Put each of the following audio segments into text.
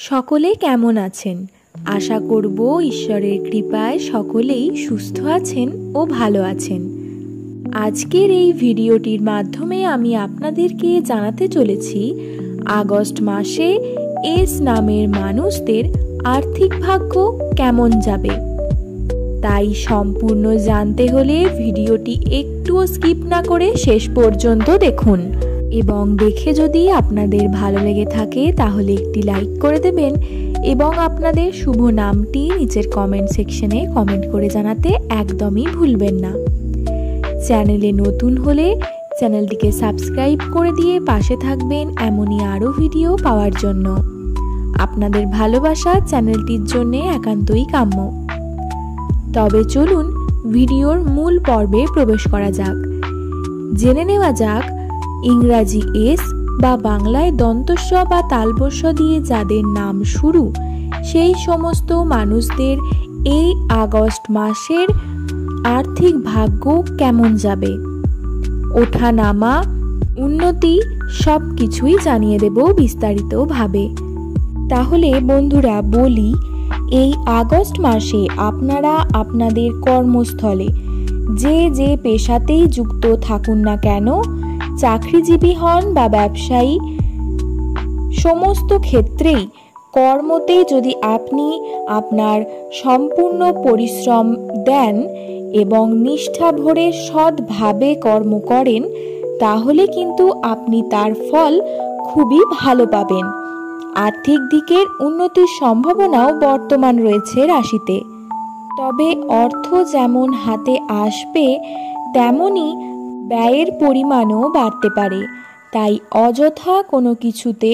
সকলে কেমন আছেন? আশা করব ঈশ্বরের কৃপায় সকলেই সুস্থ আছেন ও ভালো আছেন। আজকের এই ভিডিওটির মাধ্যমে আমি আপনাদেরকে জানাতে চলেছি আগস্ট মাসে এস নামের মানুষদের আর্থিক ভাগ্য কেমন যাবে। তাই সম্পূর্ণ জানতে হলে ভিডিওটি একটুও স্কিপ না করে শেষ পর্যন্ত দেখুন এবং দেখে যদি আপনাদের ভালো লেগে থাকে তাহলে একটি লাইক করে দেবেন এবং আপনাদের শুভ নামটি নিচের কমেন্ট সেকশনে কমেন্ট করে জানাতে একদমই ভুলবেন না। চ্যানেলে নতুন হলে চ্যানেলটিকে সাবস্ক্রাইব করে দিয়ে পাশে থাকবেন এমনই আরও ভিডিও পাওয়ার জন্য। আপনাদের ভালোবাসা চ্যানেলটির জন্য একান্তই কাম্য। তবে চলুন ভিডিওর মূল পর্বে প্রবেশ করা যাক। জেনে নেওয়া যাক ইংরাজি এস বা বাংলায় দন্তস্ব বা তালবস্য দিয়ে যাদের নাম শুরু সেই সমস্ত মানুষদের এই আগস্ট মাসের আর্থিক ভাগ্য কেমন যাবে। ওঠা নামা উন্নতি সব কিছুই জানিয়ে দেব বিস্তারিতভাবে। তাহলে বন্ধুরা বলি, এই আগস্ট মাসে আপনারা আপনাদের কর্মস্থলে যে পেশাতেই যুক্ত থাকুন না কেন, চাকরিজীবী হন বা ব্যবসায়ী, সমস্ত ক্ষেত্রেই কর্মতে যদি আপনি আপনার সম্পূর্ণ পরিশ্রম দেন এবং নিষ্ঠা ভরে সৎভাবে কর্ম করেন তাহলে কিন্তু আপনি তার ফল খুবই ভালো পাবেন। আর্থিক দিকের উন্নতির সম্ভাবনাও বর্তমান রয়েছে রাশিতে। তবে অর্থ যেমন হাতে আসবে তেমনি ব্যয়ের পরিমাণও বাড়তে পারে। তাই অযথা কোনো কিছুতে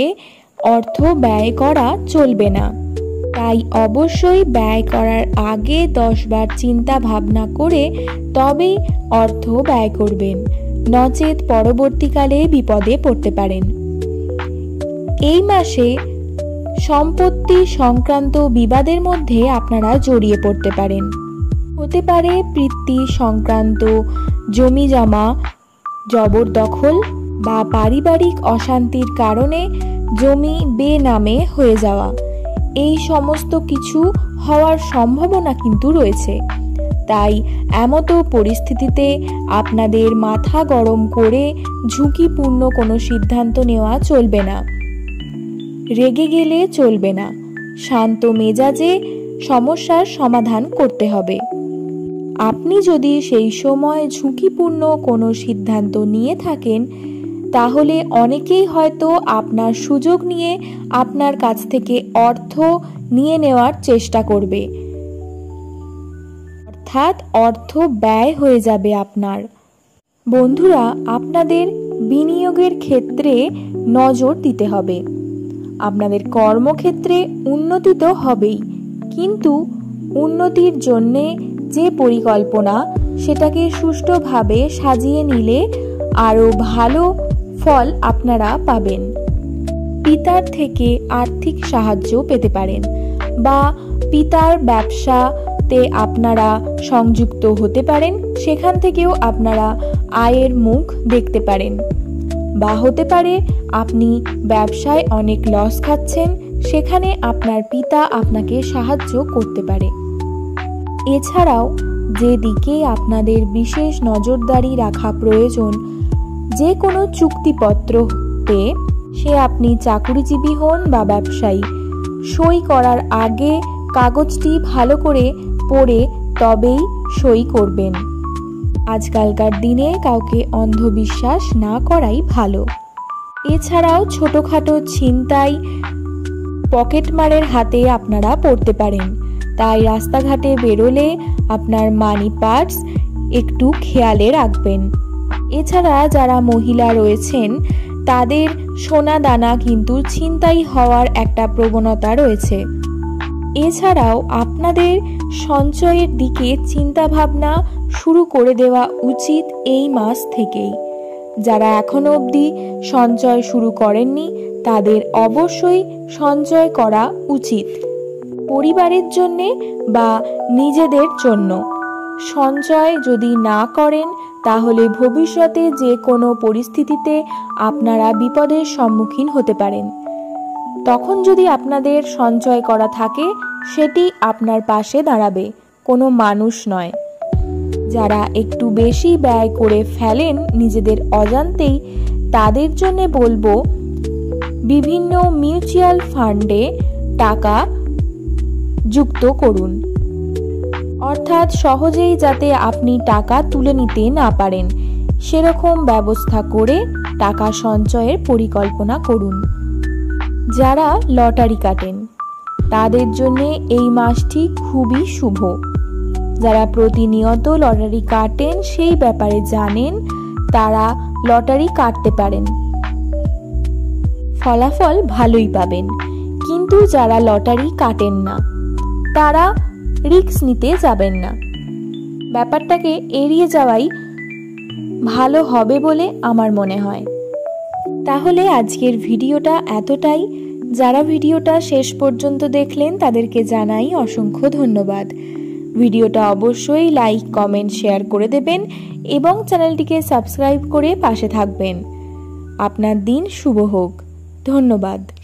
অর্থ ব্যয় করা চলবে না। তাই অবশ্যই ব্যয় করার আগে 10 বার চিন্তা ভাবনা করে তবেই অর্থ ব্যয় করবেন, নচেত পরবর্তীকালে বিপদে পড়তে পারেন। এই মাসে সম্পত্তি সংক্রান্ত বিবাদের মধ্যে আপনারা জড়িয়ে পড়তে পারেন। হতে পারে পিতৃ সংক্রান্ত জমি জমা জবরদখল বা পারিবারিক অশান্তির কারণে জমি বেনামে হয়ে যাওয়া, এই সমস্ত কিছু হওয়ার সম্ভাবনা কিন্তু রয়েছে। তাই এমতো পরিস্থিতিতে আপনাদের মাথা গরম করে ঝুঁকিপূর্ণ কোনো সিদ্ধান্ত নেওয়া চলবে না। রেগে গেলে চলবে না, শান্ত মেজাজে সমস্যার সমাধান করতে হবে। আপনি যদি সেই সময় ঝুঁকিপূর্ণ কোনো সিদ্ধান্ত নিয়ে থাকেন তাহলে অনেকেই হয়তো আপনার সুযোগ নিয়ে আপনার কাছ থেকে অর্থ নিয়ে নেওয়ার চেষ্টা করবে, অর্থাৎ অর্থ ব্যয় হয়ে যাবে আপনার। বন্ধুরা, আপনাদের বিনিয়োগের ক্ষেত্রে নজর দিতে হবে। আপনাদের কর্মক্ষেত্রে উন্নতি তো হবেই, কিন্তু উন্নতির জন্যে যে পরিকল্পনা সেটাকে সুষ্ঠুভাবে সাজিয়ে নিলে আরও ভালো ফল আপনারা পাবেন। পিতার থেকে আর্থিক সাহায্য পেতে পারেন বা পিতার ব্যবসাতে আপনারা সংযুক্ত হতে পারেন, সেখান থেকেও আপনারা আয়ের মুখ দেখতে পারেন। বা হতে পারে আপনি ব্যবসায় অনেক লস খাচ্ছেন, সেখানে আপনার পিতা আপনাকে সাহায্য করতে পারে। এছাড়াও যেদিকে আপনাদের বিশেষ নজরদারি রাখা প্রয়োজন, যে কোনো চুক্তিপত্রতে, সে আপনি চাকরিজীবী হন বা ব্যবসায়ী, সই করার আগে কাগজটি ভালো করে পড়ে তবেই সই করবেন। আজকালকার দিনে কাউকে অন্ধবিশ্বাস না করাই ভালো। এছাড়াও ছোটোখাটো ছিনতাই, পকেটমারের হাতে আপনারা পড়তে পারেন। তাই রাস্তাঘাটে বেরোলে আপনার মানি পার্স একটু খেয়ালে রাখবেন। এছাড়া যারা মহিলা রয়েছেন তাদের সোনা দানা কিন্তু ছিনতাই হওয়ার একটা প্রবণতা রয়েছে। এছাড়াও আপনাদের সঞ্চয়ের দিকে চিন্তাভাবনা শুরু করে দেওয়া উচিত এই মাস থেকেই। যারা এখনো অবধি সঞ্চয় শুরু করেননি তাদের অবশ্যই সঞ্চয় করা উচিত, পরিবারের জন্যে বা নিজেদের জন্য। সঞ্চয় যদি না করেন তাহলে ভবিষ্যতে যে কোনো পরিস্থিতিতে আপনারা বিপদের সম্মুখীন হতে পারেন। তখন যদি আপনাদের সঞ্চয় করা থাকে সেটি আপনার পাশে দাঁড়াবে, কোনো মানুষ নয়। যারা একটু বেশি ব্যয় করে ফেলেন নিজেদের অজান্তেই, তাদের জন্য বলবো বিভিন্ন মিউচুয়াল ফান্ডে টাকা যুক্ত করুন, অর্থাৎ সহজেই যাতে আপনি টাকা তুলে নিতে না পারেন সেরকম ব্যবস্থা করে টাকা সঞ্চয়ের পরিকল্পনা করুন। যারা লটারি কাটেন তাদের জন্য এই মাসটি খুবই শুভ। যারা প্রতিনিয়ত লটারি কাটেন, সেই ব্যাপারে জানেন, তারা লটারি কাটতে পারেন, ফলাফল ভালোই পাবেন। কিন্তু যারা লটারি কাটেন না তারা রিস্ক নিতে যাবেন না। ব্যাপারটাকে এড়িয়ে যাওয়াই ভালো হবে বলে আমার মনে হয়। তাহলে আজকের ভিডিওটা এতটাই। যারা ভিডিওটা শেষ পর্যন্ত দেখলেন তাদেরকে জানাই অসংখ্য ধন্যবাদ। ভিডিওটা অবশ্যই লাইক, কমেন্ট, শেয়ার করে দেবেন এবং চ্যানেলটিকে সাবস্ক্রাইব করে পাশে থাকবেন। আপনার দিন শুভ হোক। ধন্যবাদ।